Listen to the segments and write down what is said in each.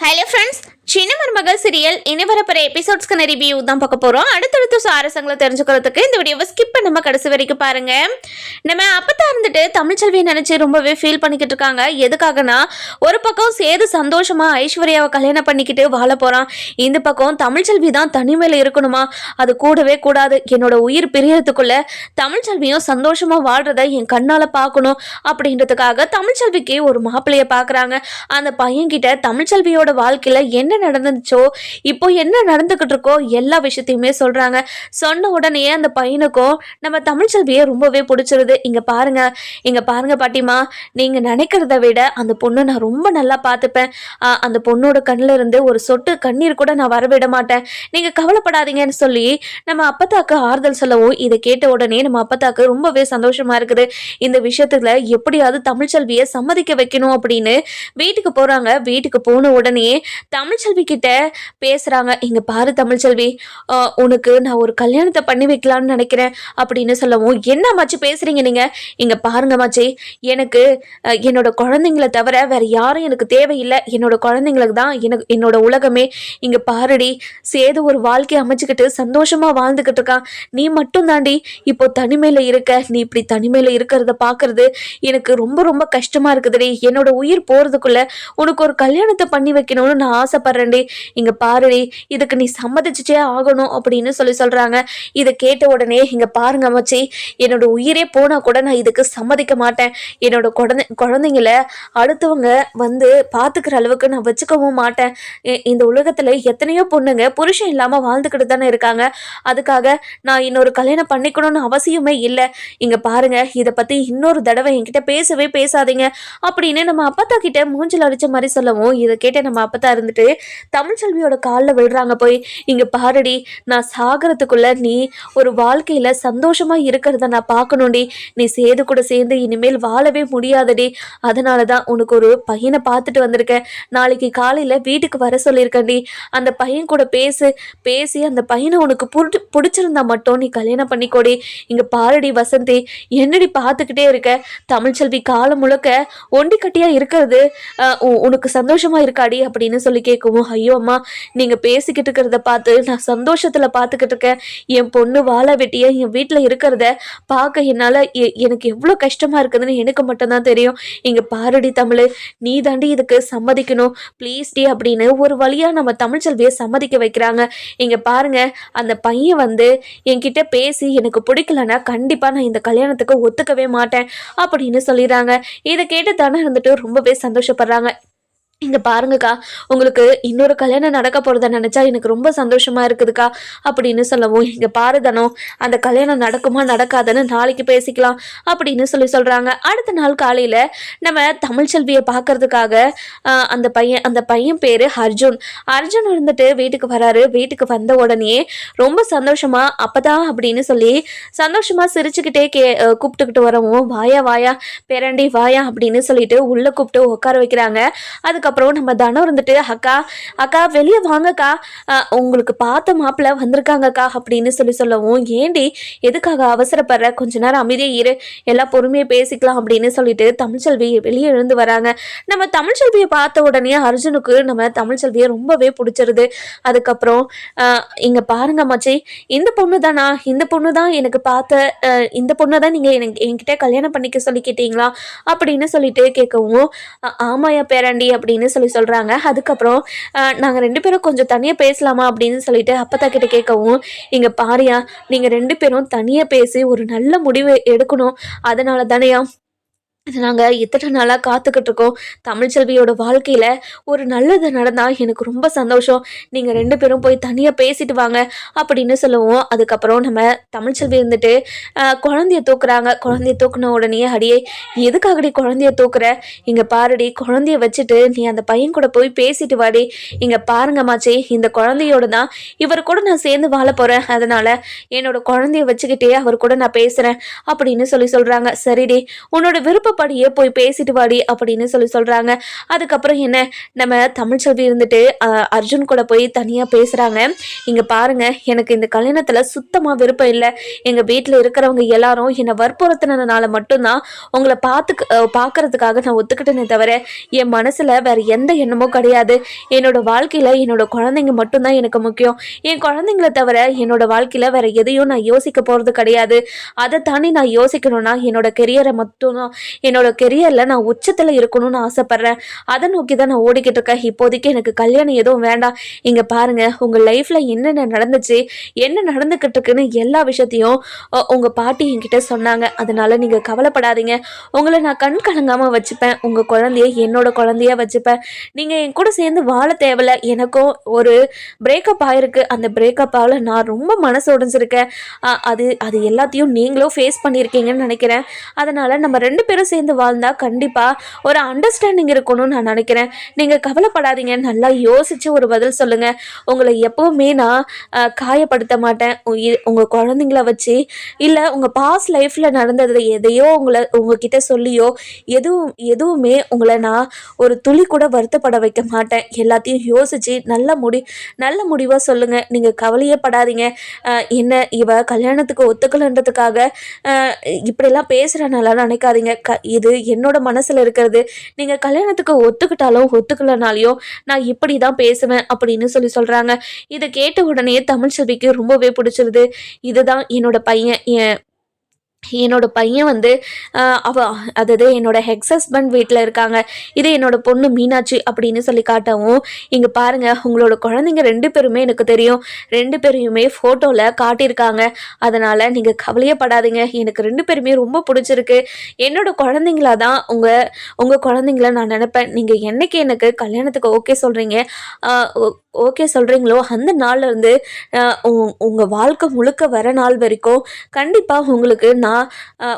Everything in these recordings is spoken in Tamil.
ஹலோ ஃப்ரெண்ட்ஸ், சின்ன மருமகள் சீரியல் இனி வரப்போற எபிசோட்ஸ்க்கான ரிவ்யூ தான் பார்க்க போறோம். அடுத்தடுத்து சுவாரஸ்யங்களை தெரிஞ்சுக்கிறதுக்கு இந்த வீடியோவை ஸ்கிப் பண்ணாம கடைசி வரைக்கும் பாருங்க. நம்ம அப்பத்தா இருந்துட்டு தமிழ்ச்செல்வியை நினைச்சு ரொம்பவே ஃபீல் பண்ணிக்கிட்டு இருக்காங்க. எதுக்காகனா, ஒரு பக்கம் சேது சந்தோஷமா ஐஸ்வர்யாவை கல்யாணம் பண்ணிக்கிட்டு வாழ போறான். இந்த பக்கம் தமிழ்ச்செல்வி தான் தனிமையில இருக்கணுமா, அது கூடவே கூடாது. என்னோட உயிர் பிரியறதுக்குள்ள தமிழ்ச்செல்வியும் சந்தோஷமா வாழ்றத என் கண்ணால பார்க்கணும் அப்படின்றதுக்காக தமிழ்ச்செல்விக்கு ஒரு மாப்பிள்ளைய பாக்குறாங்க. அந்த பையன் கிட்ட தமிழ்ச்செல்வியோட வாழ்க்கையில என்ன நடந்துச்சோ, இப்போ என்ன நடந்துகிட்டு இருக்கோ எல்லா விஷயத்தையுமே சொல்றாங்க. சொன்ன உடனே அந்த பையனுக்கும் நம்ம தமிழ்ச்செல்வியை ரொம்பவே பிடிச்சிருது. இங்க பாருங்க பாட்டிமா, நீங்க நினைக்கிறத விட அந்த பொண்ணு நான் ரொம்ப நல்லா பார்த்துப்பேன். அந்த பொண்ணோட கண்ணில் இருந்து ஒரு சொட்டு கண்ணீர் கூட நான் வரவிட மாட்டேன், நீங்க கவலைப்படாதீங்கன்னு சொல்லி நம்ம அப்பத்தாக்கு ஆறுதல் சொல்லவும், இதை கேட்ட உடனே நம்ம அப்பத்தாக்கு ரொம்பவே சந்தோஷமா இருக்குது. இந்த விஷயத்துல எப்படியாவது தமிழ்ச்செல்வியை சம்மதிக்க வைக்கணும் அப்படின்னு வீட்டுக்கு போறாங்க. வீட்டுக்கு போன உடனே தமிழ்ச்செல்வி கிட்ட பேசுறாங்க. இங்க பாரு தமிழ்ச்செல்வி, உனக்கு நான் ஒரு கல்யாணத்தை பண்ணி வைக்கலாம்னு நினைக்கிறேன் அப்படின்னு சொல்லவும், என்ன மாச்சி பேசுறீங்க நீங்க? இங்க பாருங்க மாச்சி, எனக்கு என்னோட குழந்தைங்களை தவிர வேற யாரும் எனக்கு தேவையில்லை. என்னோட குழந்தைங்களுக்கு தான் என்னோட உலகமே. இங்க பாருடி, சேது ஒரு வாழ்க்கையை அமைச்சுக்கிட்டு சந்தோஷமா வாழ்ந்துகிட்டு இருக்கான். நீ மட்டும் தாண்டி இப்போ தனிமையில இருக்க. நீ இப்படி தனிமையில இருக்கிறத பாக்குறது எனக்கு ரொம்ப ரொம்ப கஷ்டமா இருக்குதுடி. என்னோட உயிர் போறதுக்குள்ள உனக்கு ஒரு கல்யாணத்தை பண்ணி வைக்கணும்னு நான் ஆசைப்படுறேன்டி. இங்க பாருடி, இதுக்கு நீ சம்மதிச்சுட்டே ஆகணும் அப்படின்னு சொல்றாங்க. இதை கேட்ட உடனே, இங்க பாருங்க மச்சி, என்னோட உயிரே போனா கூட நான் இதுக்கு சம்மதிக்க மாட்டேன். என்னோட குழந்தைங்கள அடுத்தவங்க வந்து பாத்துக்கிற அளவுக்கு நான் வச்சுக்கவும் மாட்டேன். இந்த உலகத்துல எத்தனையோ பொண்ணுங்க புருஷன் இல்லாம வாழ்ந்துக்கிட்டு தானே இருக்காங்க. அதுக்காக நான் இன்னொரு கல்யாணம் பண்ணிக்கணும்னு அவசியமே இல்லை. இங்க பாருங்க, இதை பத்தி இன்னொரு தடவை என்கிட்ட பேசவே பேசாதீங்க அப்படின்னு நம்ம அப்பத்தா கிட்ட மூஞ்சில் அடிச்ச மாதிரி சொல்லவும், இதை கேட்ட நம்ம அப்பத்தா இருந்துட்டு தமிழ்ச்செல்வியோட காலில் விழுறாங்க. போய் இங்க பாருடி, நான் சாகிறதுக்குள்ள நீ ஒரு வாழ்க்கையில சந்தோஷமா இருக்கிறத நான் பார்க்கணும்டி. நீ சேது கூட சேர்ந்து இனிமேல் வாழவே முடியாதடி. அதனாலதான் உனக்கு ஒரு பையனை பார்த்துட்டு வந்திருக்கேன். நாளைக்கு காலையில வீட்டுக்கு வர சொல்லியிருக்கேன்டி. அந்த பையன் கூட பேசி அந்த பையனை உனக்கு பிடிச்சிருந்தா மட்டும் நீ கல்யாணம் பண்ணிக்கோடி. இங்க பாருடி வசந்தி, என்னடி பார்த்துக்கிட்டே இருக்க? தமிழ்ச்செல்வி காலம் முழுக்க ஒண்டி கட்டியா இருக்கிறது உனக்கு சந்தோஷமா இருக்காடி அப்படின்னு சொல்லி கேட்கவும், ஐயோ அம்மா, நீங்க பேசிக்கிட்டு இருக்கிறத பார்த்து நான் சந்தோஷத்துல பார்த்துக்கிட்டு இருக்கேன். என் பொண்ணு வாழ வெட்டிய என் வீட்டுல இருக்கிறத பார்க்க என்னால எனக்கு எவ்வளவு கஷ்டமா இருக்குதுன்னு எனக்கு மட்டும்தான் தெரியும். இங்க பாருடி தமிழ், நீ தாண்டி இதுக்கு சம்மதிக்கணும் ப்ளீஸ் டி அப்படின்னு ஒரு வழியா நம்ம தமிழ்ச்செல்வியை சம்மதிக்க வைக்கிறாங்க. இங்க பாருங்க, அந்த பையன் வந்து என்கிட்ட பேசி எனக்கு பிடிக்கலன்னா கண்டிப்பா நான் இந்த கல்யாணத்துக்கு ஒத்துக்கவே மாட்டேன் அப்படின்னு சொல்லிடுறாங்க. இதை கேட்டு தானே இருந்துட்டு ரொம்பவே சந்தோஷப்படுறாங்க. இங்க பாருங்கக்கா, உங்களுக்கு இன்னொரு கல்யாணம் நடக்க போறத நினைச்சா எனக்கு ரொம்ப சந்தோஷமா இருக்குதுக்கா அப்படின்னு சொல்லவும், இங்க பாருதனோ, அந்த கல்யாணம் நடக்குமா நடக்காதுன்னு நாளைக்கு பேசிக்கலாம் அப்படின்னு சொல்றாங்க. அடுத்த நாள் காலையில நம்ம தமிழ்ச்செல்வியை பார்க்கறதுக்காக அந்த பையன் பேரு அர்ஜுன் இருந்துட்டு வீட்டுக்கு வராரு. வீட்டுக்கு வந்த உடனே ரொம்ப சந்தோஷமா அப்பதான் அப்படின்னு சொல்லி சந்தோஷமா சிரிச்சுக்கிட்டே கூப்பிட்டுக்கிட்டு வரவும், வாயா பேரண்டி வாயா அப்படின்னு சொல்லிட்டு உள்ள கூப்பிட்டு உட்கார வைக்கிறாங்க. அதுக்கப்புறம் நம்ம தனம் இருந்துட்டு, அக்கா வெளியே வாங்கக்கா, உங்களுக்கு பார்த்த மாப்பிள்ள வந்திருக்காங்கக்கா அப்படின்னு சொல்லவும், ஏண்டி எதுக்காக அவசரப்படுற, கொஞ்ச நேரம் அமைதியே இரு, எல்லாம் பொறுமையை பேசிக்கலாம் அப்படின்னு சொல்லிட்டு தமிழ்ச்செல்வி வெளியே எழுந்து வராங்க. நம்ம தமிழ்ச்செல்வியை பார்த்த உடனே அர்ஜுனுக்கு நம்ம தமிழ்ச்செல்வியை ரொம்பவே பிடிச்சிருது. அதுக்கப்புறம் இங்க பாருங்க மச்சி, இந்த பொண்ணு தான் எனக்கு பார்த்த இந்த பொண்ணை தான் நீங்க என்கிட்ட கல்யாணம் பண்ணிக்க சொல்லி கேட்டீங்களா அப்படின்னு சொல்லிட்டு கேட்கவும், ஆமாயா பேராண்டி அப்படின்னு சொல்றாங்க. அதுக்கப்புறம் நாங்க ரெண்டு பேரும் கொஞ்சம் தனியா பேசலாமா அப்படின்னு சொல்லிட்டு அப்பத்தா கிட்ட கேட்கவும், இங்க பாரியா, நீங்க ரெண்டு பேரும் தனியா பேசி ஒரு நல்ல முடிவு எடுக்கணும். அதனால தானேயா நாங்கள் இத்தனை நாளாக காத்துக்கிட்டு இருக்கோம். தமிழ்ச்செல்வியோட வாழ்க்கையில் ஒரு நல்லது நடந்தால் எனக்கு ரொம்ப சந்தோஷம். நீங்கள் ரெண்டு பேரும் போய் தனியாக பேசிட்டு வாங்க அப்படின்னு சொல்லுவோம். அதுக்கப்புறம் நம்ம தமிழ்ச்செல்வி இருந்துட்டு குழந்தைய தூக்குறாங்க. குழந்தைய தூக்குன உடனே, அடியே எதுக்காகடி குழந்தைய தூக்குற? இங்கே பாருடி, குழந்தைய வச்சுட்டு நீ அந்த பையன் கூட போய் பேசிட்டு வாடி. இங்கே பாருங்க மாச்சி, இந்த குழந்தையோட தான் இவர் கூட நான் சேர்ந்து வாழ போகிறேன். அதனால் என்னோட குழந்தைய வச்சுக்கிட்டே அவர் கூட நான் பேசுகிறேன் அப்படின்னு சொல்கிறாங்க. சரிடி, உன்னோட விருப்பம் விருப்பப்படியே போய் பேசிட்டு வாடி அப்படின்னு சொல்றாங்க. அதுக்கப்புறம் என்ன, நம்ம தமிழ்ச்செல்வி இருந்துட்டு அர்ஜுன் கூட போய் தனியா பேசுறாங்க. இங்க பாருங்க, எனக்கு இந்த கல்யாணத்துல சுத்தமா விருப்பம் இல்லை. எங்க வீட்டுல இருக்கிறவங்க எல்லாரும் என்னை வற்புறுத்தினதுனால மட்டும்தான் உங்களை பார்க்கறதுக்காக நான் ஒத்துக்கிட்டேனே தவிர என் மனசுல வேற எந்த எண்ணமும் கிடையாது. என்னோட வாழ்க்கையில என்னோட குழந்தைங்க மட்டும்தான் எனக்கு முக்கியம். என் குழந்தைங்களை தவிர என்னோட வாழ்க்கையில வேற எதையும் நான் யோசிக்க போறது கிடையாது. அதை தாண்டி நான் யோசிக்கணும்னா என்னோட கெரியரை மட்டும்தான், என்னோட கெரியர்ல நான் உச்சத்துல இருக்கணும்னு ஆசைப்படுறேன். அதை நோக்கி தான் நான் ஓடிக்கிட்டு இருக்கேன். இப்போதைக்கு எனக்கு கல்யாணம் எதுவும் வேண்டாம். இங்க பாருங்க, உங்க லைஃப்ல என்னென்ன நடந்துச்சு, என்ன நடந்துகிட்டு இருக்குன்னு எல்லா விஷயத்தையும் உங்க பாட்டி என்கிட்ட சொன்னாங்க. அதனால நீங்க கவலைப்படாதீங்க. உங்களை நான் கண் கலங்காம வச்சுப்பேன். உங்க குழந்தைய என்னோட குழந்தையா வச்சுப்பேன். நீங்க என் கூட சேர்ந்து வாழ தேவையில்ல. எனக்கும் ஒரு பிரேக்கப் ஆயிருக்கு. அந்த பிரேக்கப்பால நான் ரொம்ப மனசு உடைஞ்சிருக்கேன். அது எல்லாத்தையும் நீங்களும் ஃபேஸ் பண்ணியிருக்கீங்கன்னு நினைக்கிறேன். அதனால நம்ம 2 பேரும் சேர்ந்து வாழ்ந்தா கண்டிப்பா ஒரு அண்டர்ஸ்டாண்டிங் இருக்கணும்னு நான் நினைக்கிறேன். நீங்க கவலைப்படாதீங்க. நல்லா யோசிச்சு ஒரு பதில் சொல்லுங்க. உங்களை எப்பவுமே நான் காயப்படுத்த மாட்டேன். உங்க குழந்தைங்கள வச்சு இல்ல உங்க பாஸ்ட் லைஃப்ல நடந்தது எதையோ உங்ககிட்ட சொல்லியோ எதுவுமே உங்களை நான் ஒரு துளி கூட வருத்தப்பட வைக்க மாட்டேன். எல்லாத்தையும் யோசிச்சு நல்ல முடிவா சொல்லுங்க. நீங்க கவலையே படாதீங்க. என்ன இவ கல்யாணத்துக்கு ஒத்துக்கலன்றதுக்காக இப்படிலாம் பேசுறனால நினைக்காதீங்க. இது என்னோட மனசுல இருக்கிறது. நீங்க கல்யாணத்துக்கு ஒத்துக்கிட்டாலும் ஒத்துக்கலனாலையும் நான் இப்படிதான் பேசுவேன் அப்படின்னு சொல்றாங்க. இதை கேட்ட உடனே தமிழ்ச்செல்விக்கு ரொம்பவே பிடிச்சிருது. இதுதான் என்னோட பையன் வந்து அதாவது என்னோட எக்ஸ் ஹஸ்பண்ட் வீட்டில் இருக்காங்க. இது என்னோட பொண்ணு மீனாட்சி அப்படின்னு சொல்லி காட்டவும், இங்கே பாருங்க, உங்களோட குழந்தைங்க 2 பேருமே எனக்கு தெரியும். 2 பேரையுமே ஃபோட்டோவில் காட்டியிருக்காங்க. அதனால் நீங்கள் கவலையே படாதீங்க. எனக்கு 2 பேருமே ரொம்ப பிடிச்சிருக்கு. என்னோட குழந்தைங்களா தான் உங்கள் குழந்தைங்கள நான் நினைப்பேன். நீங்கள் என்னைக்கு எனக்கு கல்யாணத்துக்கு ஓகே சொல்கிறீங்களோ அந்த நாள்லேருந்து உங்கள் வாழ்க்கை முழுக்க வர நாள் வரைக்கும் கண்டிப்பாக உங்களுக்கு நான்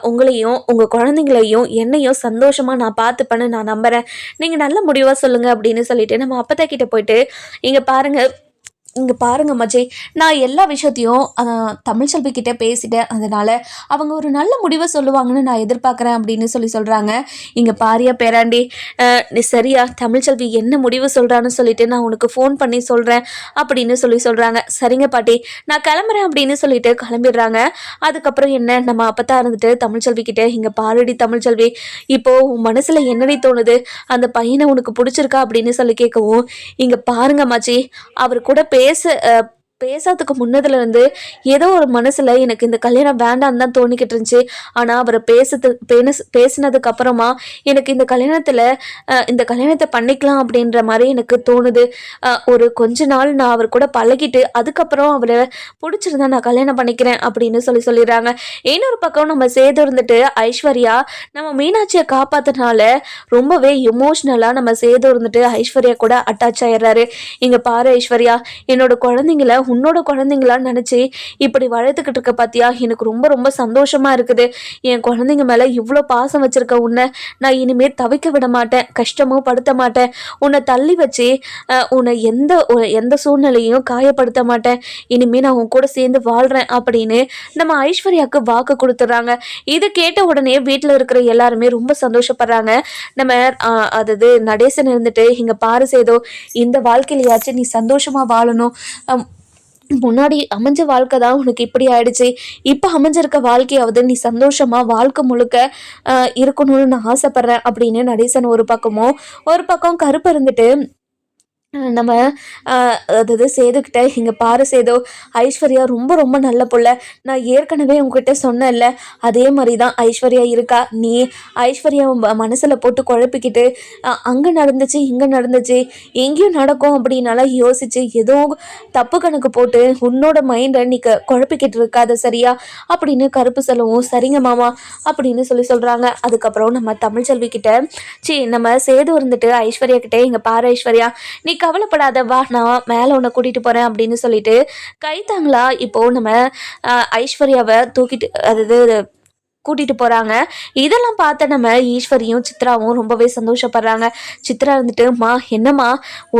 உங்களையும் உங்கள் குழந்தைங்களையும் என்னையும் சந்தோஷமாக நான் பார்த்துப்பேன்னு நான் நம்புகிறேன். நீங்கள் நல்ல முடிவாக சொல்லுங்கள் அப்படின்னு சொல்லிட்டு நம்ம அப்பத்தா கிட்ட போயிட்டு, இங்கே பாருங்க மஜய், நான் எல்லா விஷயத்தையும் தமிழ்ச்செல்வி கிட்டே பேசிட்டேன். அதனால் அவங்க ஒரு நல்ல முடிவை சொல்லுவாங்கன்னு நான் எதிர்பார்க்குறேன் அப்படின்னு சொல்கிறாங்க. இங்கே பாரியா பேராண்டி, நீ சரியா தமிழ்ச்செல்வி என்ன முடிவு சொல்கிறான்னு சொல்லிட்டு நான் உனக்கு ஃபோன் பண்ணி சொல்கிறேன் அப்படின்னு சொல்கிறாங்க. சரிங்க பாட்டி, நான் கிளம்புறேன் அப்படின்னு சொல்லிட்டு கிளம்பிடுறாங்க. அதுக்கப்புறம் என்ன, நம்ம அப்பத்தா இருந்துட்டு தமிழ்ச்செல்வி கிட்டே, இங்கே பாருடி தமிழ்ச்செல்வி, இப்போது உன் மனசில் என்னடி தோணுது, அந்த பையனை உனக்கு பிடிச்சிருக்கா அப்படின்னு சொல்லி கேட்கவும், இங்கே பாருங்க மச்சி, அவர் கூட பேசாததுக்கு முன்னதுலேருந்து ஏதோ ஒரு மனசில் எனக்கு இந்த கல்யாணம் வேண்டான்னு தான் தோணிக்கிட்டு இருந்துச்சு. ஆனால் அவரை பேசினதுக்கு அப்புறமா எனக்கு இந்த கல்யாணத்தை பண்ணிக்கலாம் அப்படின்ற மாதிரி எனக்கு தோணுது. ஒரு கொஞ்ச நாள் நான் அவர் கூட பழகிட்டு அதுக்கப்புறம் அவரை பிடிச்சிருந்தா நான் கல்யாணம் பண்ணிக்கிறேன் அப்படின்னு சொல்லிடுறாங்க. இன்னொரு பக்கம் நம்ம சேது இருந்துட்டு ஐஸ்வர்யா நம்ம மீனாட்சியை காப்பாத்தினால ரொம்பவே எமோஷ்னலாக நம்ம சேது இருந்துட்டு ஐஸ்வர்யா கூட அட்டாச் ஆயிடுறாரு. இங்கே பாரு ஐஸ்வர்யா, என்னோட குழந்தைங்கள உன்னோட குழந்தைங்களா நினச்சி இப்படி வளர்த்துக்கிட்டு இருக்க பார்த்தியா, எனக்கு ரொம்ப ரொம்ப சந்தோஷமாக இருக்குது. என் குழந்தைங்க மேலே இவ்வளோ பாசம் வச்சுருக்க உன்னை நான் இனிமேல் தவிக்க விட மாட்டேன், கஷ்டமும் படுத்த மாட்டேன். உன்னை தள்ளி வச்சு உன்னை எந்த சூழ்நிலையும் காயப்படுத்த மாட்டேன். இனிமேல் நான் உன் கூட சேர்ந்து வாழ்கிறேன் அப்படின்னு நம்ம ஐஸ்வர்யாவுக்கு வாக்கு கொடுத்துட்றாங்க. இது கேட்ட உடனே வீட்டில் இருக்கிற எல்லாருமே ரொம்ப சந்தோஷப்படுறாங்க. நம்ம அதாவது நடேசன் இருந்துட்டு, இங்கே பாரு சேதோ, இந்த வாழ்க்கையிலையாச்சும் நீ சந்தோஷமாக வாழணும். முன்னாடி அமைஞ்ச வாழ்க்கை தான் உனக்கு இப்படி ஆயிடுச்சு. இப்போ அமைஞ்சிருக்க வாழ்க்கையாவது நீ சந்தோஷமா வாழ்க்கை முழுக்க இருக்கணும்னு நான் ஆசைப்படுறேன் அப்படின்னு நடேசன் ஒரு பக்கம் கருப்பு இருந்துட்டு நம்ம அதாவது சேதுக்கிட்ட, இங்கே பாரு சேதோ, ஐஸ்வர்யா ரொம்ப ரொம்ப நல்ல புள்ள. நான் ஏற்கனவே உங்ககிட்ட சொன்னேன்ல, அதே மாதிரி தான் ஐஸ்வர்யா இருக்கா. நீ ஐஸ்வர்யா மனசில் போட்டு குழப்பிக்கிட்டு அங்கே நடந்துச்சு இங்கே நடந்துச்சு எங்கேயும் நடக்கும் அப்படின்னால யோசிச்சு ஏதோ தப்பு கணக்கு போட்டு உன்னோட மைண்டை நீ குழப்பிக்கிட்டு இருக்காத சரியா அப்படின்னு கருப்பு சொல்லவும், சரிங்க மாமா அப்படின்னு சொல்கிறாங்க. அதுக்கப்புறம் நம்ம தமிழ்ச்செல்வி கிட்ட நம்ம சேது இருந்துட்டு ஐஸ்வர்யா கிட்டே, இங்கே பாரு ஐஸ்வர்யா, நீ கவலைப்படாத, வா நான் மேலே உன்னை கூட்டிகிட்டு போகிறேன் அப்படின்னு சொல்லிட்டு கைத்தாங்களா இப்போ நம்ம ஐஸ்வர்யாவை தூக்கிட்டு, அதாவது கூட்டிட்டு போறாங்க. இதெல்லாம் பார்த்த நம்ம ஈஸ்வரியும் சித்ராவும் ரொம்பவே சந்தோஷப்படுறாங்க. சித்ரா இருந்துட்டு, மா என்னம்மா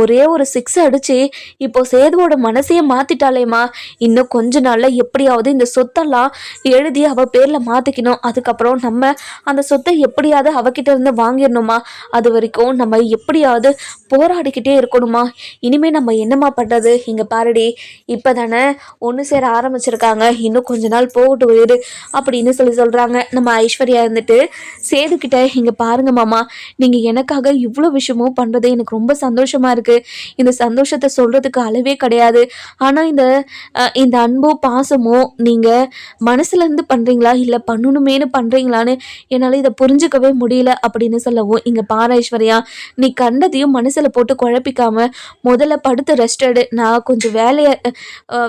ஒரே ஒரு 6 அடிச்சு இப்போ சேதுவோட மனசையே மாத்திட்டாலேம்மா, இன்னும் கொஞ்ச நாள்ல எப்படியாவது இந்த சொத்தெல்லாம் எழுதி அவ பேர்ல மாத்திக்கணும். அதுக்கப்புறம் நம்ம அந்த சொத்தை எப்படியாவது அவகிட்ட இருந்து வாங்கிடணுமா, அது வரைக்கும் நம்ம எப்படியாவது போராடிக்கிட்டே இருக்கணுமா, இனிமே நம்ம என்னம்மா பண்றது, இங்க பாருடி இப்பதானே ஒன்று சேர ஆரம்பிச்சிருக்காங்க, இன்னும் கொஞ்ச நாள் போகட்டு போயிரு அப்படின்னு சொல்றாங்க. நம்ம ஐஸ்வர்யா இருந்துட்டு சேதுக்கிட்ட, இங்க பாருங்க மாமா, நீங்க எனக்காக இவ்வளோ விஷயமும் பண்றது எனக்கு ரொம்ப சந்தோஷமா இருக்கு. இந்த சந்தோஷத்தை சொல்றதுக்கு அளவே கிடையாது. ஆனா இந்த அன்பும் பாசமும் நீங்க மனசுல இருந்து பண்றீங்களா இல்ல பண்ணணுமேனு பண்றீங்களான்னு என்னால இதை புரிஞ்சுக்கவே முடியல அப்படின்னு சொல்லவும், இங்க பாரு ஐஸ்வர்யா, நீ கண்டதையும் மனசுல போட்டு குழப்பிக்காம முதல்ல படுத்து ரெஸ்ட் எடு. நான் கொஞ்சம்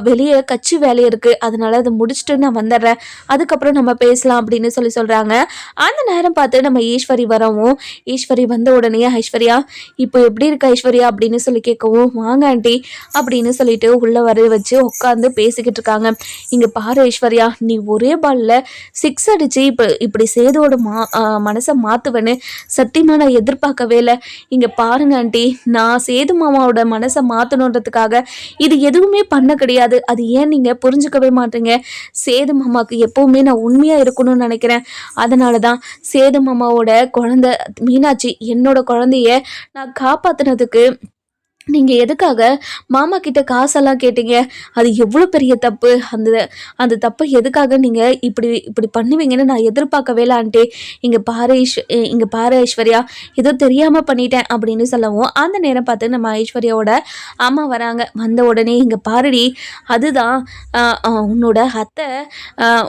வெளியே கட்சி வேலை இருக்கு, அதனால அதை முடிச்சுட்டு நான் வந்துடுறேன், அதுக்கப்புறம் நம்ம பேசலாம் அப்படின்னு சொல்றாங்க. அந்த நேரம் பார்த்து நம்ம ஈஸ்வரி வரவும், ஈஸ்வரி வந்த உடனே ஐஸ்வர்யா இப்போ எப்படி இருக்க ஐஸ்வர்யா அப்படின்னு கேட்கவும், வாங்க ஆண்டி அப்படின்னு சொல்லிட்டு உள்ள வர வச்சு உட்காந்து பேசிக்கிட்டு இருக்காங்க. இங்க பாரு ஐஸ்வர்யா, நீ ஒரே பால்ல 6 அடிச்சு இப்படி சேதுவோட மனசை மாத்துவேன்னு சத்தியமா நான் எதிர்பார்க்கவே இல்லை. இங்க பாருங்க ஆண்டி, நான் சேது மாமாவோட மனசை மாத்தணுன்றதுக்காக இது எதுவுமே பண்ண கிடையாது. அது ஏன் நீங்க புரிஞ்சுக்கவே மாட்டீங்க? சேது மாமாக்கு எப்பவுமே நான் உண்மையா இருக்கணும்னு நினைக்கிறேன். அதனாலதான் சேது மாமாவோட குழந்தை மீனாட்சி என்னோட குழந்தைய நான் காப்பாத்துனதுக்கு நீங்க எதுக்காக மாமா கிட்ட காசெல்லாம் கேட்டீங்க? அது எவ்வளவு பெரிய தப்பு. அந்த தப்பை எதுக்காக நீங்க இப்படி இப்படி பண்ணுவீங்கன்னு நான் எதிர்பார்க்கவே இல்லை ஆண்டி. இங்க பாரு ஐஸ்வர்யா, ஏதோ தெரியாம பண்ணிட்டேன் அப்படின்னு சொல்லவும், அந்த நேரம் பார்த்து நம்ம ஐஸ்வர்யாவோட அம்மா வராங்க. வந்த உடனே, இங்க பாருடி, அதுதான் உன்னோட அத்தை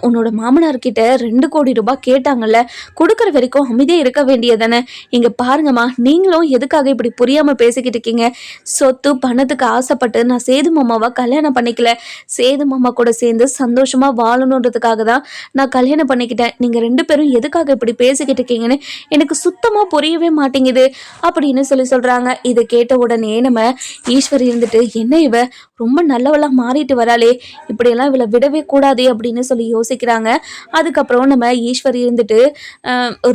உன்னோட மாமனார்கிட்ட 2 கோடி ரூபாய் கேட்டாங்கல்ல, கொடுக்குற வரைக்கும் அமைதியே இருக்க வேண்டியதானே. இங்க பாருங்கம்மா, நீங்களும் எதுக்காக இப்படி புரியாம பேசிக்கிட்டு இருக்கீங்க? சொத்து பணத்துக்கு ஆசைப்பட்டு நான் சேது மாமாவை கல்யாணம் பண்ணிக்கல. சேது மாமா கூட சேர்ந்து சந்தோஷமா வாழணுன்றதுக்காக தான் நான் கல்யாணம் பண்ணிக்கிட்டேன். நீங்க 2 பேரும் எதுக்காக இப்படி பேசிக்கிட்டு இருக்கீங்கன்னு எனக்கு சுத்தமா புரியவே மாட்டேங்குது அப்படின்னு சொல்றாங்க. இதை கேட்ட உடனே நம்ம ஈஸ்வரி இருந்துட்டு, என்ன இவ ரொம்ப நல்லவளா மாறிட்டு வராளே, இப்படியெல்லாம் இவளை விடவே கூடாது அப்படின்னு யோசிக்கிறாங்க. அதுக்கப்புறம் நம்ம ஈஸ்வரி இருந்துட்டு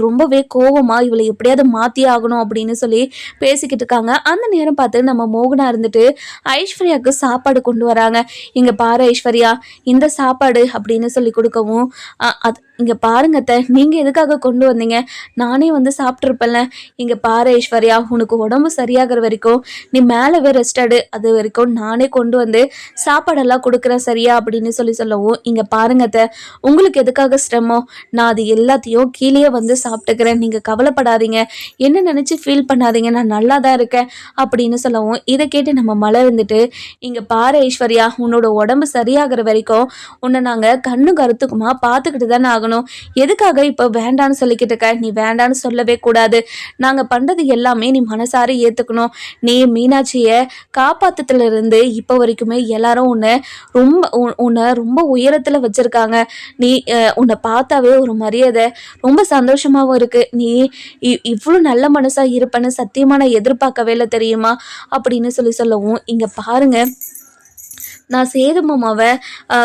ரொம்பவே கோவமா இவளை எப்படியாவது மாத்தி ஆகணும் அப்படின்னு பேசிக்கிட்டு இருக்காங்க. அந்த நேரம் பார்த்து நம்ம மோகனா இருந்துட்டு ஐஸ்வர்யாவுக்கு சாப்பாடு கொண்டு வராங்க. இங்க பாரு ஐஸ்வர்யா, இந்த சாப்பாடு அப்படின்னு கொடுக்கவும், இங்க பாருங்க அத்தை, நீங்க எதுக்காக கொண்டு வந்தீங்க? நானே வந்து சாப்பிட்டுருப்பேன்ல. இங்க பாரு ஐஸ்வர்யா, உனக்கு உடம்பு சரியாகிற வரைக்கும் நீ மேலவே ரெஸ்ட் எடு, அது வரைக்கும் நானே கொண்டு வந்து சாப்பாடெல்லாம் கொடுக்குறேன் சரியா அப்படின்னு சொல்லவும், இங்க பாருங்க அத்தை, உங்களுக்கு எதுக்காக சிரமம்? நான் அது எல்லாத்தையும் கீழே வந்து சாப்பிட்டுக்கிறேன், நீங்க கவலைப்படாதீங்க, என்ன நினைச்சு ஃபீல் பண்ணாதீங்க, நான் நல்லா தான் இருக்கேன் அப்படின்னு சொல்லவும், இதை கேட்டு நம்ம மலர் இருந்துட்டு, இங்க பாரு ஐஸ்வர்யா, உன்னோட உடம்பு சரியாகிற வரைக்கும் உன்னை நாங்க கண்ணு கருத்துக்குமா பார்த்துக்கிட்டு தானே ஆகணும். எதுக்காக இப்ப வேண்டான்னு சொல்லிக்கிட்டு இருக்க? நீ வேண்டான்னு சொல்லவே கூடாது. நாங்க பண்றது எல்லாமே நீ மனசார ஏத்துக்கணும். நீ மீனாட்சிய காப்பாத்தத்துல இருந்து இப்ப வரைக்குமே எல்லாரும் உன்னை ரொம்ப உயரத்துல வச்சிருக்காங்க. நீ உன்னை பார்த்தாவே ஒரு மரியாதை, ரொம்ப சந்தோஷமாவும் இருக்கு. நீ இவ்வளவு நல்ல மனசா இருப்பேன்னு சத்தியமா நான் எதிர்பார்க்கவே இல்லை தெரியுமா அப்படின்னு சொல்லவும், இங்க பாருங்க, நான் சேது மாமாவை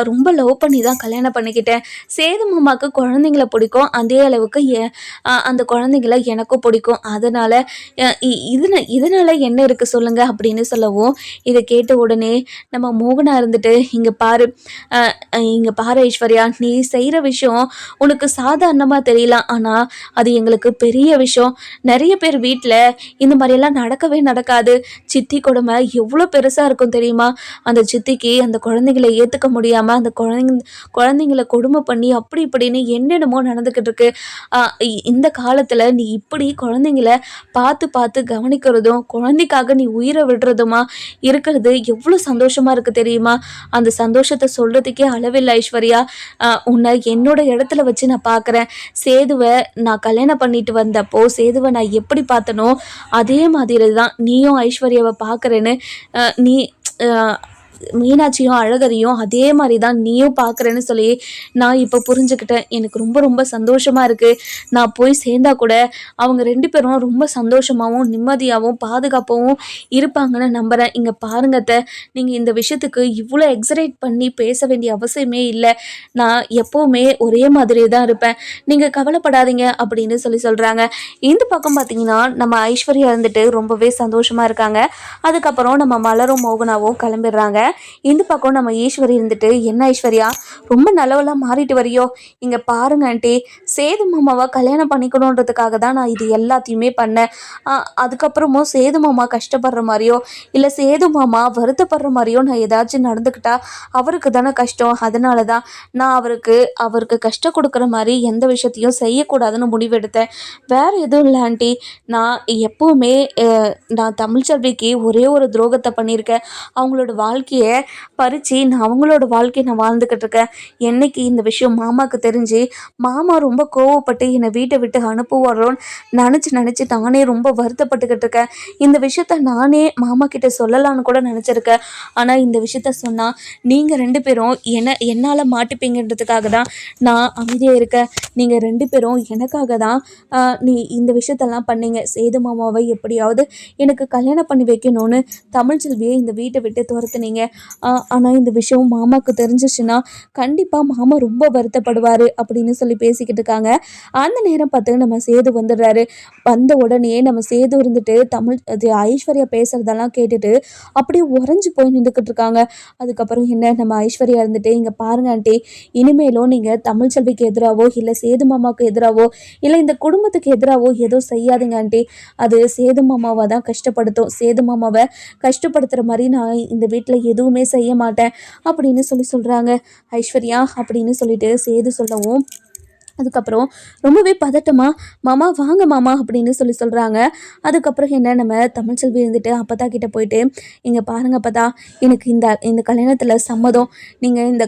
ரொம்ப லவ் பண்ணி தான் கல்யாணம் பண்ணிக்கிட்டேன். சேது மாமாவுக்கு குழந்தைங்கள பிடிக்கும், அதே அளவுக்கு அந்த குழந்தைங்கள எனக்கும் பிடிக்கும். அதனால் இதனால் என்ன இருக்குது சொல்லுங்கள் அப்படின்னு சொல்லவும், இதை கேட்ட உடனே நம்ம மோகனா இருந்துட்டு, இங்கே பாரு ஐஸ்வர்யா, நீ செய்கிற விஷயம் உனக்கு சாதாரணமாக தெரியலாம், ஆனால் அது எங்களுக்கு பெரிய விஷயம். நிறைய பேர் வீட்டில் இந்த மாதிரியெல்லாம் நடக்கவே நடக்காது. சித்தி கொடுமை எவ்வளோ பெருசாக இருக்கும் தெரியுமா? அந்த சித்திக்கு அந்த குழந்தைங்களை ஏற்றுக்க முடியாமல் அந்த குழந்தைங்களை கொடுமை பண்ணி அப்படி இப்படின்னு என்னென்னமோ நடந்துக்கிட்டு இருக்கு. இந்த காலத்தில் நீ இப்படி குழந்தைங்களை பார்த்து பார்த்து கவனிக்கிறதும் குழந்தைக்காக நீ உயிரை விடுறதுமா இருக்கிறது எவ்வளோ சந்தோஷமாக இருக்குது தெரியுமா? அந்த சந்தோஷத்தை சொல்கிறதுக்கே அளவில்லை ஐஸ்வர்யா. உன்னை என்னோட இடத்துல வச்சு நான் பார்க்குறேன். சேதுவை நான் கல்யாணம் பண்ணிட்டு வந்தப்போ சேதுவை நான் எப்படி பார்த்தனோ அதே மாதிரி தான் நீயும் ஐஸ்வர்யாவை பார்க்குறேன்னு நீ மீனாட்சியும் அழகரையும் அதே மாதிரி தான் நீயும் பார்க்குறேன்னு சொல்லி நான் இப்போ புரிஞ்சுக்கிட்டேன். எனக்கு ரொம்ப ரொம்ப சந்தோஷமாக இருக்குது. நான் போய் சேர்ந்தா கூட அவங்க 2 பேரும் ரொம்ப சந்தோஷமாகவும் நிம்மதியாகவும் பாதுகாப்பாகவும் இருப்பாங்கன்னு நம்புகிறேன். இங்கே பாருங்க அத்தை, நீங்கள் இந்த விஷயத்துக்கு இவ்வளோ எக்ஸரைட் பண்ணி பேச வேண்டிய அவசியமே இல்லை. நான் எப்போவுமே ஒரே மாதிரி தான் இருப்பேன். நீங்கள் கவலைப்படாதீங்க அப்படின்னு சொல்கிறாங்க. இந்த பக்கம் பார்த்தீங்கன்னா நம்ம ஐஸ்வர்யா இருந்துட்டு ரொம்பவே சந்தோஷமாக இருக்காங்க. அதுக்கப்புறம் நம்ம மலரும் மோகனாவும் கிளம்பிடுறாங்க. இந்த பக்கம் நம்ம ஈஸ்வரி இருந்துட்டு, என்ன ஐஸ்வர்யா ரொம்ப நல்லவெல்லாம் மாறிட்டு வரையோ? இங்கே பாருங்க ஆண்டி, சேது மாமாவை கல்யாணம் பண்ணிக்கணுன்றதுக்காக தான் நான் இது எல்லாத்தையுமே பண்ணேன். அதுக்கப்புறமும் சேது மாமா கஷ்டப்படுற மாதிரியோ இல்லை சேது மாமா வருத்தப்படுற மாதிரியோ நான் ஏதாச்சும் நடந்துக்கிட்டா அவருக்கு தானே கஷ்டம். அதனால தான் நான் அவருக்கு கஷ்டம் கொடுக்குற மாதிரி எந்த விஷயத்தையும் செய்யக்கூடாதுன்னு முடிவெடுத்தேன். வேறு எதுவும் இல்லை ஆண்டி. நான் எப்போவுமே நான் தமிழ்ச்செல்விக்கு ஒரே ஒரு துரோகத்தை பண்ணியிருக்கேன். அவங்களோட வாழ்க்கையை பறித்து நான் அவங்களோட வாழ்க்கையை நான் வாழ்ந்துக்கிட்டு இருக்கேன். என்னைக்கு இந்த விஷயம் மாமாவுக்கு தெரிஞ்சு மாமா ரொம்ப கோவப்பட்டு என்னை வீட்டை விட்டு அனுப்புவாரோன்னு நினச்சி நானே ரொம்ப வருத்தப்பட்டுக்கிட்டு இருக்கேன். இந்த விஷயத்த நானே மாமா கிட்ட சொல்லலான்னு கூட நினச்சிருக்கேன். ஆனால் இந்த விஷயத்த சொன்னால் நீங்கள் 2 பேரும் என்னால் மாட்டிப்பீங்கன்றதுக்காக தான் நான் அமைதியாக இருக்கேன். நீங்கள் 2 பேரும் எனக்காக தான் நீ இந்த விஷயத்தெல்லாம் பண்ணீங்க. சேது மாமாவை எப்படியாவது எனக்கு கல்யாணம் பண்ணி வைக்கணும்னு தமிழ்ச்செல்வியை இந்த வீட்டை விட்டு துரத்துனீங்க. ஆனால் இந்த விஷயம் மாமாவுக்கு தெரிஞ்சிச்சுன்னா கண்டிப்பாக மாமா ரொம்ப வருத்தப்படுவார் அப்படின்னு சொல்லி பேசிக்கிட்டு இருக்காங்க. அந்த நேரம் பார்த்து நம்ம சேது வந்துடுறாரு. வந்த உடனே நம்ம சேது இருந்துட்டு ஐஸ்வர்யா பேசுகிறதெல்லாம் கேட்டுட்டு அப்படியே உறைஞ்சி போய் நின்றுக்கிட்டு இருக்காங்க. அதுக்கப்புறம் என்ன நம்ம ஐஸ்வர்யா இருந்துட்டு, இங்கே பாருங்க ஆண்டி, இனிமேலும் நீங்கள் தமிழ்ச்செல்விக்கு எதிராவோ இல்லை சேது மாமாவுக்கு எதிராவோ இல்லை இந்த குடும்பத்துக்கு எதிராவோ ஏதோ செய்யாதுங்க ஆண்டி. அது சேது மாமாவை தான் கஷ்டப்படுத்தும். சேது மாமாவை கஷ்டப்படுத்துகிற மாதிரி நான் இந்த வீட்டில் எதுவுமே செய்ய மாட்டேன் அப்படின்னு சொல்கிறாங்க ஐஸ்வர்யா அப்படின்னு சொல்லிட்டு சேது சொல்லவும், அதுக்கப்புறம் ரொம்பவே பதட்டமா மாமா வாங்க மாமா அப்படின்னு சொல்கிறாங்க. அதுக்கப்புறம் என்ன நம்ம தமிழ்ச்செல்வி இருந்துட்டு அப்பத்தா கிட்ட போயிட்டு, இங்கே பாருங்க அப்பத்தா, எனக்கு இந்த கல்யாணத்தில் சம்மதம், நீங்கள் இந்த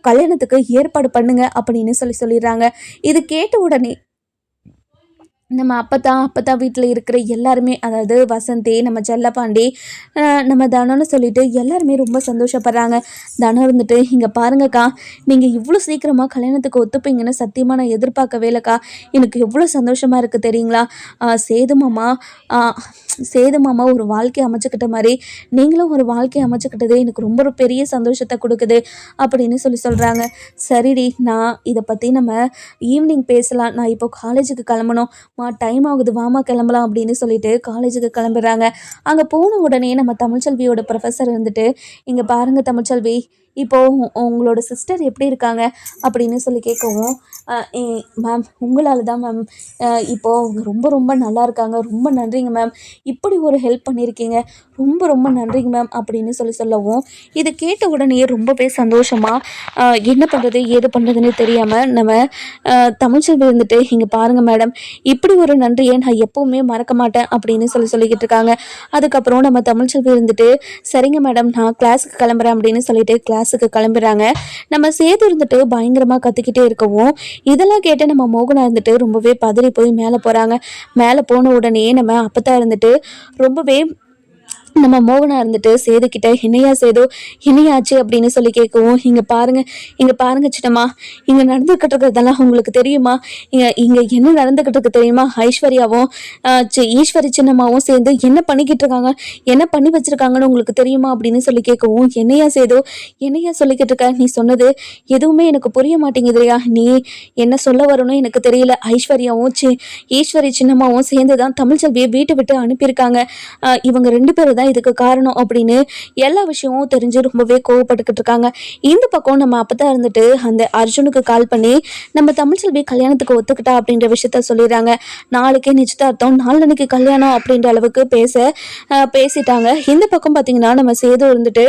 கல்யாணத்துக்கு ஏற்பாடு பண்ணுங்க அப்படின்னு சொல்லிடுறாங்க. இது கேட்ட உடனே நம்ம அப்பத்தா வீட்டில் இருக்கிற எல்லாருமே, அதாவது வசந்தி, நம்ம செல்லப்பாண்டி, நம்ம தனம்னு சொல்லிட்டு எல்லாருமே ரொம்ப சந்தோஷப்படுறாங்க. தனம் இருந்துட்டு, இங்கே பாருங்கக்கா, நீங்கள் இவ்வளோ சீக்கிரமாக கல்யாணத்துக்கு ஒத்துப்பீங்கன்னு சத்தியமாக நான் எதிர்பார்க்கவே இல்லைக்கா. எனக்கு எவ்வளோ சந்தோஷமாக இருக்குது தெரியுங்களா? சேது மாமா ஒரு வாழ்க்கையை அமைச்சுக்கிட்ட மாதிரி நீங்களும் ஒரு வாழ்க்கையை அமைச்சுக்கிட்டது எனக்கு ரொம்ப பெரிய சந்தோஷத்தை கொடுக்குது அப்படின்னு சொல்கிறாங்க. சரிடி, நான் இதை பற்றி நம்ம ஈவினிங் பேசலாம். நான் இப்போ காலேஜுக்கு கிளம்பணும். டைம் ஆகுது, வாமா கிளம்பலாம் அப்படின்னு சொல்லிட்டு காலேஜுக்கு கிளம்புறாங்க. அங்கே போன உடனே நம்ம தமிழ்ச்செல்வியோட ப்ரொஃபஸர் இருந்துட்டு, இங்கே பாருங்கள் தமிழ்ச்செல்வி, இப்போது உங்களோட சிஸ்டர் எப்படி இருக்காங்க அப்படின்னு கேட்கவும், மேம் உங்களால் தான் மேம் இப்போது அவங்க ரொம்ப ரொம்ப நல்லா இருக்காங்க. ரொம்ப நன்றிங்க மேம், இப்படி ஒரு ஹெல்ப் பண்ணியிருக்கீங்க, ரொம்ப ரொம்ப நன்றிங்க மேம் அப்படின்னு சொல்லவும், இதை கேட்ட உடனே ரொம்பவே சந்தோஷமாக என்ன பண்ணுறது ஏது பண்ணுறதுன்னு தெரியாமல் நம்ம தமிழ்ச்செல்வி இருந்துட்டு, இங்கே பாருங்கள் மேடம், இப்படி ஒரு நன்றியை நான் எப்போவுமே மறக்க மாட்டேன் அப்படின்னு சொல்லிக்கிட்டு இருக்காங்க. அதுக்கப்புறம் நம்ம தமிழ்ச்செல்வி இருந்துட்டு, சரிங்க மேடம் நான் கிளாஸுக்கு கிளம்புறேன் அப்படின்னு சொல்லிட்டு கிளாஸுக்கு கிளம்புறாங்க. நம்ம சேது இருந்துட்டு பயங்கரமாக கற்றுக்கிட்டே இருக்கவும், இதெல்லாம் கேட்டு நம்ம மோகனா இருந்துட்டு ரொம்பவே பதறி போய் மேலே போகிறாங்க. மேலே போன உடனே நம்ம அப்பத்தா இருந்துட்டு ரொம்பவே நம்ம மோகனா இருந்துட்டு சேதுக்கிட்ட, என்னையாச்சு அப்படின்னு கேட்கவும், இங்கே பாருங்க சின்னம்மா, இங்கே நடந்துக்கிட்டு இருக்கிறதெல்லாம் உங்களுக்கு தெரியுமா? இங்கே என்ன நடந்துக்கிட்டு இருக்கு தெரியுமா? ஐஸ்வர்யாவும் ஈஸ்வரி சின்னம்மாவும் சேர்ந்து என்ன பண்ணிக்கிட்டு இருக்காங்க, என்ன பண்ணி வச்சிருக்காங்கன்னு உங்களுக்கு தெரியுமா அப்படின்னு கேட்கவும், என்னையா சொல்லிக்கிட்டு இருக்க? நீ சொன்னது எதுவுமே எனக்கு புரிய மாட்டேங்குதுயா. நீ என்ன சொல்ல வரணும் எனக்கு தெரியல. ஐஸ்வர்யாவும் ஈஸ்வரி சின்னம்மாவும் சேர்ந்து தான் தமிழ்ச்செல்வியை வீட்டை விட்டு அனுப்பியிருக்காங்க. இவங்க 2 பேரும் தான் இதுக்கு காரணம் அப்படின்னு எல்லா விஷயமும் தெரிஞ்சு ரொம்பவே கோவப்பட்டுக்கிட்டு இருக்காங்க. இந்த பக்கம் நம்ம அப்பதான் இருந்துட்டு அந்த அர்ஜுனுக்கு கால் பண்ணி, நம்ம தமிழ்ச்செல்வி கல்யாணத்துக்கு ஒத்துக்கிட்டா அப்படின்ற விஷயத்த சொல்லிடுறாங்க. நாளைக்கே நிச்சயதார்த்தம், நாளன்னைக்கு கல்யாணம் அப்படின்ற அளவுக்கு பேசிட்டாங்க. இந்த பக்கம் பார்த்தீங்கன்னா நம்ம சேது இருந்துட்டு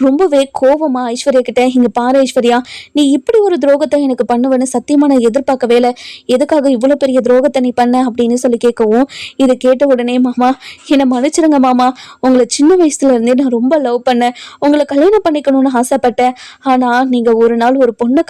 ரொம்பவே கோவமா ஐஸ்வர்யா கிட்ட, இங்க பாரு ஐஸ்வர்யா, நீ இப்படி ஒரு துரோகத்தை எனக்கு பண்ணுவேன்னு சத்தியமா நான் எதிர்பார்க்கவே இல்லை. எதுக்காக இவ்வளவு பெரிய துரோகத்தை நீ பண்ண அப்படின்னு கேட்கவும், இதை கேட்ட உடனே, மாமா என்னை மன்னிச்சிருங்க மாமா, உங்களை உங்களை சின்ன வயசுல இருந்தே நான் ரொம்ப லவ் பண்ணேன், உங்களை கல்யாணம் பண்ணிக்கணும்னு ஆசைப்பட்டேன். ஆனால் நீங்கள் ஒரு நாள் ஒரு பொண்ணை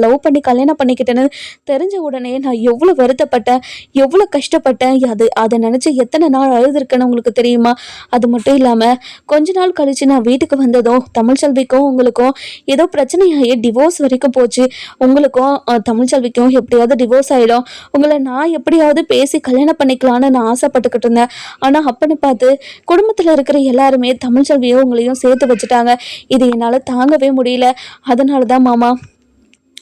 லவ் பண்ணி கல்யாணம் பண்ணிக்கிட்டேன்னு தெரிஞ்ச உடனே நான் எவ்வளோ வருத்தப்பட்டேன், எவ்வளோ கஷ்டப்பட்டேன். அதை நினச்சி எத்தனை நாள் அழுதுருக்கேன்னு உங்களுக்கு தெரியுமா? அது மட்டும் இல்லாமல் கொஞ்ச நாள் கழிச்சு நான் வீட்டுக்கு வந்ததும் தமிழ்ச்செல்விக்கும் உங்களுக்கும் ஏதோ பிரச்சனையாகி டிவோர்ஸ் வரைக்கும் போச்சு. உங்களுக்கும் தமிழ்ச்செல்விக்கும் எப்படியாவது டிவோர்ஸ் ஆகிடும், உங்களை நான் எப்படியாவது பேசி கல்யாணம் பண்ணிக்கலான்னு நான் ஆசைப்பட்டுக்கிட்டு இருந்தேன். ஆனால் அப்பன்னு பார்த்து குடும்பத்தில் இருக்கிற எல்லாருமே தமிழ்ச்செல்வியும் உங்களையும் சேர்த்து வச்சுட்டாங்க. இது என்னால் தாங்கவே முடியல. அதனால தான் மாமா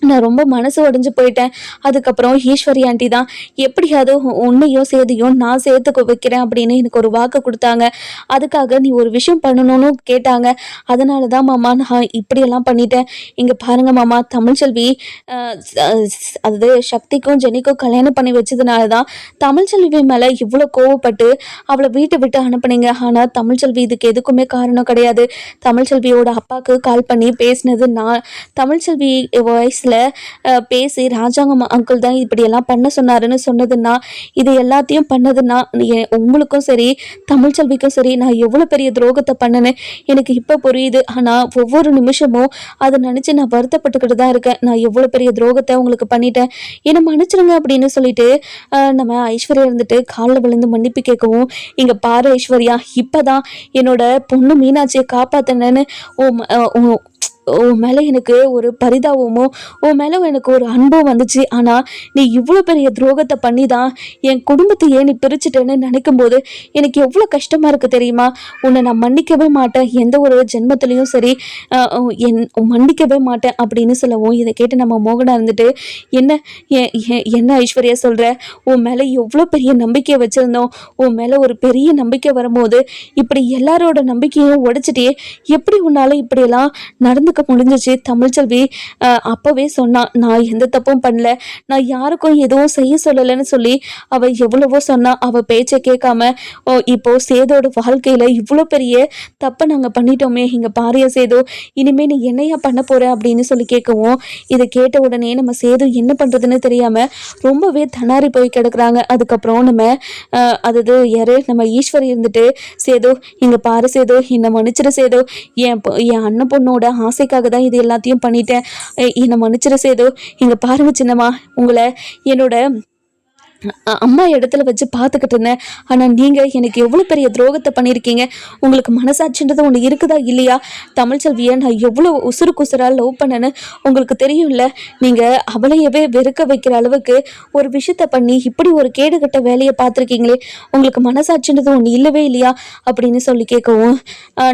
நான் ரொம்ப மனசு உடைஞ்சு போயிட்டேன். அதுக்கப்புறம் ஈஸ்வரி ஆண்டி தான் எப்படியாவது உன்னையும் சேதியும் நான் சேர்த்து வைக்கிறேன் அப்படின்னு எனக்கு ஒரு வாக்கு கொடுத்தாங்க. அதுக்காக நீ ஒரு விஷயம் பண்ணணும்னு கேட்டாங்க. அதனால தான் மாமா நான் இப்படியெல்லாம் பண்ணிட்டேன். இங்கே பாருங்க மாமா, தமிழ்ச்செல்வி அது சக்திக்கும் ஜெனிக்கும் கல்யாணம் பண்ணி வச்சதுனால தான் தமிழ்ச்செல்வி மேலே இவ்வளோ கோவப்பட்டு அவளை வீட்டை விட்டு அனுப்புனீங்க. ஆனால் தமிழ்ச்செல்வி இதுக்கு எதுக்குமே காரணம் கிடையாது. தமிழ்ச்செல்வியோட அப்பாவுக்கு கால் பண்ணி பேசினது நான். தமிழ்ச்செல்வி வாய்ஸில் பேசி ராஜாங்கம் அங்கிள் தான் இப்படியெல்லாம் பண்ண சொன்னாருன்னு சொன்னதுன்னா, இது எல்லாத்தையும் பண்ணதுன்னா உங்களுக்கும் சரி தமிழ்ச்செல்விக்கும் சரி நான் எவ்வளோ பெரிய துரோகத்தை பண்ணேன்னு எனக்கு இப்போ புரியுது. ஆனால் ஒவ்வொரு நிமிஷமும் அதை நினச்சி நான் வருத்தப்பட்டுக்கிட்டு தான் இருக்கேன். நான் எவ்வளோ பெரிய துரோகத்தை உங்களுக்கு பண்ணிட்டேன், என்னை மன்னிச்சிருங்க அப்படின்னு சொல்லிட்டு நம்ம ஐஸ்வர்யா இருந்துட்டு காலில் விழுந்து மன்னிப்பு கேட்கவும், இங்கே பாரு ஐஸ்வர்யா, இப்போ தான் என்னோட பொண்ணு மீனாட்சியை காப்பாற்றினேன்னு உன் மேலே எனக்கு ஒரு பரிதாபமோ உன் மேலே எனக்கு ஒரு அன்பும் வந்துச்சு. ஆனால் நீ இவ்வளோ பெரிய துரோகத்தை பண்ணி தான் என் குடும்பத்தையே நீ பிரிச்சுட்டேன்னு நினைக்கும் போது எனக்கு எவ்வளோ கஷ்டமாக இருக்குது தெரியுமா? உன்னை நான் மன்னிக்கவே மாட்டேன், எந்த ஒரு ஜென்மத்திலையும் சரி மன்னிக்கவே மாட்டேன் அப்படின்னு சொல்லவும், இதை கேட்டு நம்ம மோகனா இருந்துட்டு என்ன ஐஸ்வர்யா சொல்கிற? உன் மேலே எவ்வளோ பெரிய நம்பிக்கையை வச்சுருந்தோம், உன் மேலே ஒரு பெரிய நம்பிக்கை வரும்போது இப்படி எல்லாரோட நம்பிக்கையும் உடைச்சிட்டே எப்படி உன்னால் இப்படியெல்லாம் நடந்துக்க முடிஞ்சிச்சு? தமிழ்ச்செல்வி அப்பவே சொன்னான், நான் எந்த தப்பும் பண்ணல, நான் யாருக்கும் எதுவும் செய்ய சொல்லலைன்னு சொல்லி அவள் எவ்வளவோ சொன்னா. அவள் பேச்சை கேட்காம இப்போ சேதோட வாழ்க்கையில இவ்வளோ பெரிய தப்பை நாங்கள் பண்ணிட்டோமே. இங்கே பாரியா சேது, இனிமே நீ என்னையா பண்ண போற அப்படின்னு சொல்லி கேட்கவும், இதை கேட்ட உடனே நம்ம சேது என்ன பண்றதுன்னு தெரியாம ரொம்பவே தனாரி போய் கிடக்குறாங்க. அதுக்கப்புறம் நம்ம யாரு நம்ம ஈஸ்வரி இருந்துட்டு, சேது இங்க பாரு சேது, என்னை மன்னிச்சிட சேது, என் அண்ணன் பொண்ணோட ஆசைக்காக தான் இது எல்லாத்தையும் பண்ணிட்டேன், என்னை மன்னிச்சிட சேது. இங்க பாருங்க சின்னம்மா, உங்களை என்னோட அம்மா இடத்துல வச்சு பார்த்துக்கிட்டு இருந்தேன். ஆனால் நீங்கள் எனக்கு எவ்வளோ பெரிய துரோகத்தை பண்ணியிருக்கீங்க. உங்களுக்கு மனசாட்சின்றது ஒன்று இருக்குதா இல்லையா? தமிழ்ச்செல்வியை நான் எவ்வளோ உசுராக லவ் பண்ணேன்னு உங்களுக்கு தெரியும்ல. நீங்கள் அவளையவே வெறுக்க வைக்கிற அளவுக்கு ஒரு விஷயத்த பண்ணி இப்படி ஒரு கேடுகட்ட வேலையை பார்த்துருக்கீங்களே, உங்களுக்கு மனசாட்சின்றது ஒன்று இல்லவே இல்லையா அப்படின்னு சொல்லி கேட்கவும்,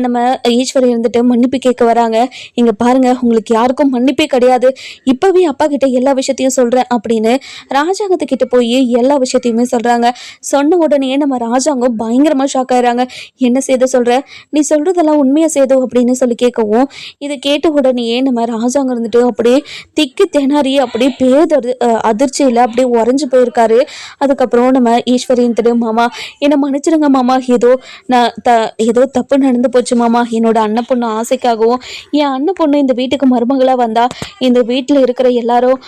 நம்ம ஈஸ்வரி இருந்துட்டு மன்னிப்பு கேட்க வராங்க. இங்கே பாருங்கள், உங்களுக்கு யாருக்கும் மன்னிப்பே கிடையாது, இப்போவே அப்பா கிட்ட எல்லா விஷயத்தையும் சொல்கிறேன் அப்படின்னு ராஜாங்கத்துக்கிட்ட போய் எல்லா விஷயத்தையுமே சொல்றாங்க. சொன்ன உடனே நம்ம ராஜாங்கம் பயங்கரமா ஷாக் ஆயிடுறாங்க. என்ன சேது சொல்ற? நீ சொல்றதெல்லாம் உண்மையா சேது அப்படின்னு சொல்லி கேட்கவும், இதை கேட்ட உடனே நம்ம ராஜாங்கம் இருந்துட்டு அப்படியே திக்கு திணறி அப்படியே அதிர்ச்சியில அப்படியே உறைஞ்சு போயிருக்காரு. அதுக்கப்புறம் நம்ம ஈஸ்வரியின் திரு, மாமா என்னை மன்னிச்சிருங்க மாமா, ஏதோ தப்பு நடந்து போச்சு மாமா, என்னோட அண்ணன் பொண்ணு ஆசைக்காகவும் என் அண்ணன் பொண்ணு இந்த வீட்டுக்கு மருமகளா வந்தா இந்த வீட்டில் இருக்கிற எல்லாரும்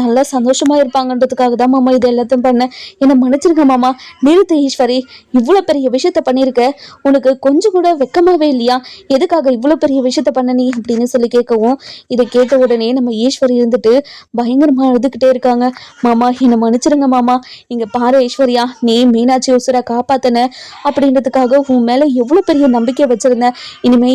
நல்லா சந்தோஷமா இருப்பாங்கன்றதுக்காக தான் மாமா இது எல்லாத்தையும் பண்ண, என்னை மன்னிச்சிருங்க மாமா. நிறுத்து ஈஸ்வரி, இவ்வளோ பெரிய விஷயத்த பண்ணியிருக்க, உனக்கு கொஞ்சம் கூட வெக்கமாவே இல்லையா? எதுக்காக இவ்வளோ பெரிய விஷயத்த பண்ண நீ அப்படின்னு சொல்லி கேட்கவும், இதை கேட்ட உடனே நம்ம ஈஸ்வரி இருந்துட்டு பயங்கரமா அழுதுகிட்டே இருக்காங்க. மாமா என்னை மன்னிச்சிருங்க மாமா, இங்க பாரு ஐஸ்வர்யா, நீ மீனாட்சி உசுரை காப்பாத்தின அப்படின்றதுக்காக உன் மேல எவ்வளோ பெரிய நம்பிக்கை வச்சிருந்தேன். இனிமே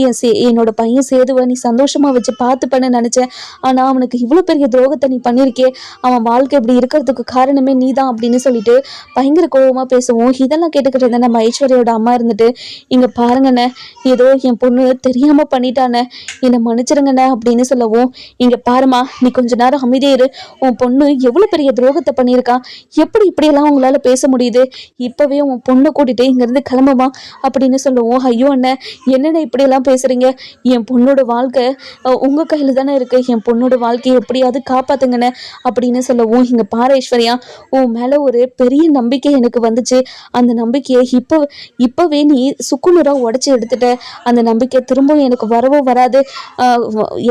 என்னோட பையன் சேதுவை நீ சந்தோஷமா வச்சு பார்த்துப்பேன்னு நினைச்சேன். ஆனா அவனுக்கு இவ்வளோ பெரிய துரோகத்தை நீ பண்ணியிருக்கே, அவன் வாழ்க்கை இப்படி இருக்கிறதுக்கு காரணமே நீ தான் அப்படின்னு சொல்லிட்டு பயங்கர கோபமா பேசுவோம். இதெல்லாம் கேட்டுக்கிட்டு இருந்த நம்ம ஐஸ்வர்யோட அம்மா இருந்துட்டு, இங்க பாருங்கண்ணே, ஏதோ என் பொண்ணு தெரியாம பண்ணிட்டானே, என்னை மன்னிச்சிருங்கண்ணே அப்படின்னு சொல்லவும், இங்க பாருமா, நீ கொஞ்ச நேரம் அமைதியாரு, உன் பொண்ணு எவ்வளவு பெரிய துரோகத்தை பண்ணியிருக்கான், எப்படி இப்படியெல்லாம் உங்களால பேச முடியுது, இப்பவே உன் பொண்ணை கூட்டிட்டு இங்க இருந்து கிளம்புமா அப்படின்னு சொல்லுவோம். ஐயோ அண்ணன், என்னென்ன இப்படியெல்லாம் பேசுறீங்க, என் பொண்ணோட வாழ்க்கை உங்க கையில தானே இருக்கு, என் பொண்ணோட வாழ்க்கையை எப்படியாவது காப்பாத்துங்கண்ணே அப்படின்னு சொல்லவும், இங்க பாரு ஐஸ்வர்யா, உன் மேலே ஒரு பெரிய நம்பிக்கை எனக்கு வந்துச்சு. அந்த நம்பிக்கையை இப்போவே நீ சுக்குநூறாக உடச்சி எடுத்துட்ட. அந்த நம்பிக்கை திரும்பவும் எனக்கு வரவும் வராது,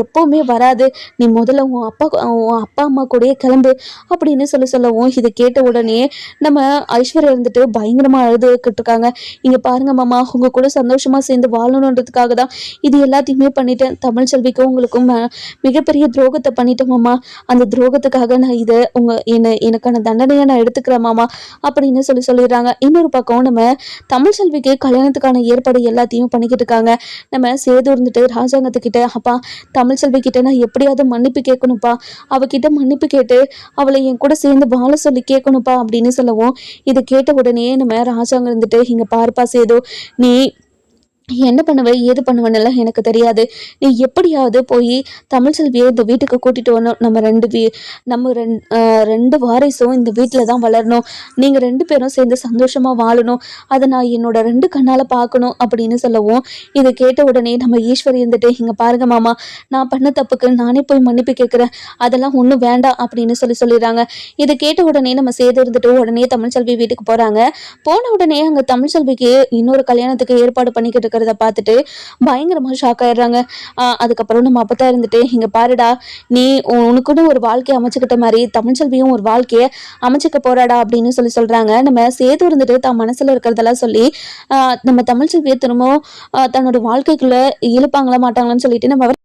எப்போவுமே வராது. நீ முதல்ல உன் அப்பா அம்மா கூடயே கிளம்பு அப்படின்னு சொல்லவும் இதை கேட்ட உடனே நம்ம ஐஸ்வர்யா இருந்துட்டு பயங்கரமாக அழுதுகிட்டு இருக்காங்க. இங்கே பாருங்க மாமா, உங்க கூட சந்தோஷமாக சேர்ந்து வாழணுன்றதுக்காக தான் இது எல்லாத்தையுமே பண்ணிட்டேன். தமிழ்ச்செல்விக்கும் உங்களுக்கும் மிகப்பெரிய துரோகத்தை பண்ணிட்டேன் மாமா. அந்த துரோகத்துக்காக நான் இதை எனக்கான தண்டனையை நான் எடுத்துக்கிறேன் மாமா அப்படின்னு சொல்லிடுறாங்க. இன்னொரு பக்கம் நம்ம தமிழ்ச்செல்விக்கு கல்யாணத்துக்கான ஏற்பாடு எல்லாத்தையும் பண்ணிக்கிட்டு இருக்காங்க. நம்ம சேது இருந்துட்டு ராஜாங்கத்துக்கிட்ட, அப்பா தமிழ்ச்செல்வி கிட்ட நான் எப்படியாவது மன்னிப்பு கேட்கணும்ப்பா, அவகிட்ட மன்னிப்பு கேட்டு அவளை என் கூட சேர்ந்து வாழ சொல்லி கேட்கணும்ப்பா அப்படின்னு சொல்லவும் இதை கேட்ட உடனே நம்ம ராஜாங்க இருந்துட்டு, இங்க பாருப்பா சேது, நீ என்ன பண்ணுவ ஏது பண்ணுவேன்னு எனக்கு தெரியாது. நீ எப்படியாவது போய் தமிழ்ச்செல்வியை இந்த வீட்டுக்கு கூட்டிட்டு வரணும். நம்ம ரெண்டு வாரிசும் இந்த வீட்டில் தான் வளரணும். நீங்கள் 2 பேரும் சேர்ந்து சந்தோஷமாக வாழணும். அதை நான் என்னோட 2 கண்ணால் பார்க்கணும் அப்படின்னு சொல்லவும் இதை கேட்ட உடனே நம்ம ஈஸ்வரி இருந்துட்டு, இங்கே பாருங்க மாமா, நான் பண்ண தப்புக்கு நானே போய் மன்னிப்பு கேட்குறேன், அதெல்லாம் ஒன்றும் வேண்டாம் அப்படின்னு சொல்லிடுறாங்க. இதை கேட்ட உடனே நம்ம சேது இருந்துட்டு உடனே தமிழ்ச்செல்வி வீட்டுக்கு போகிறாங்க. போன உடனே அங்கே தமிழ்ச்செல்விக்கு இன்னொரு கல்யாணத்துக்கு ஏற்பாடு பண்ணிக்கிட்டு இருக்கிறத பார்த்துட்டு பயங்கரமா ஷாக் ஆயிடுறாங்க. அதுக்கப்புறம் நம்ம அப்பதான் இருந்துட்டு, இங்க பாருடா, நீ உனக்குன்னு ஒரு வாழ்க்கையை அமைச்சுக்கிட்ட மாதிரி தமிழ்ச்செல்வியும் ஒரு வாழ்க்கையை அமைச்சுக்க போறாடா அப்படின்னு சொல்றாங்க. நம்ம சேது இருந்துட்டு தான் மனசுல இருக்கிறதெல்லாம் சொல்லி நம்ம தமிழ்ச்செல்வியை திரும்பவும் தன்னோட வாழ்க்கைக்குள்ள இழுப்பாங்களா மாட்டாங்களான்னு சொல்லிட்டு நம்ம